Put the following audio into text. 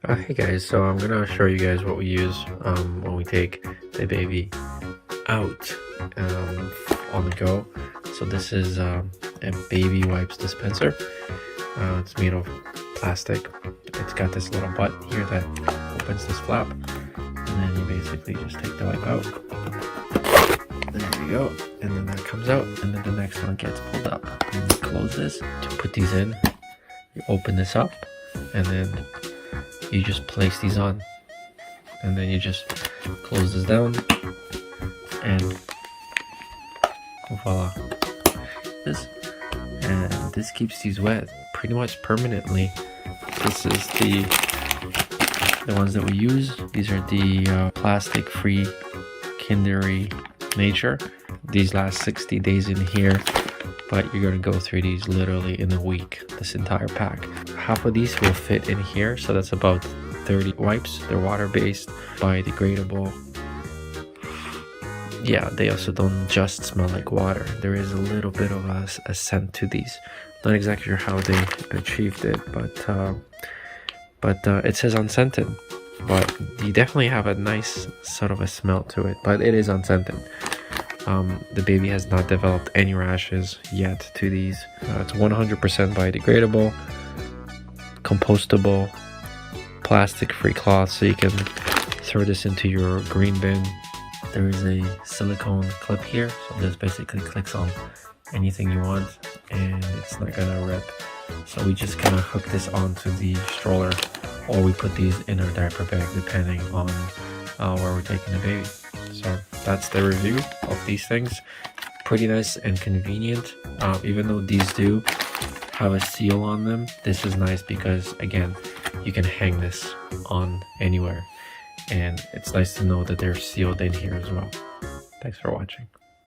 Hey guys, so I'm gonna show you guys what we use when we take the baby out on the go. So this is a baby wipes dispenser. It's made of plastic. It's got this little butt here that opens this flap, and then you basically just take the wipe out. There you go, and then that comes out, and then the next one gets pulled up. And you close this to put these in. You open this up, and then you just place these on, and then you just close this down, and voila, and this keeps these wet pretty much permanently. This is the ones that we use. These are the plastic free Kinderby nature. These last 60 days in here, but you're going to go through these literally in a week, this entire pack. Half of these will fit in here, so that's about 30 wipes. They're water-based, biodegradable. Yeah, they also don't just smell like water. There is a little bit of a scent to these. Not exactly sure how they achieved it, but it says unscented. But you definitely have a nice sort of a smell to it, but it is unscented. The baby has not developed any rashes yet to these. It's 100% biodegradable, compostable, plastic-free cloth, so you can throw this into your green bin. There is a silicone clip here, so this basically clicks on anything you want, and it's not gonna rip. So we just kind of hook this onto the stroller, or we put these in our diaper bag depending on where we're taking the baby. So that's the review of these things. Pretty nice and convenient. Even though these do have a seal on them, this is nice because, again, you can hang this on anywhere, and it's nice to know that they're sealed in here as well. Thanks for watching.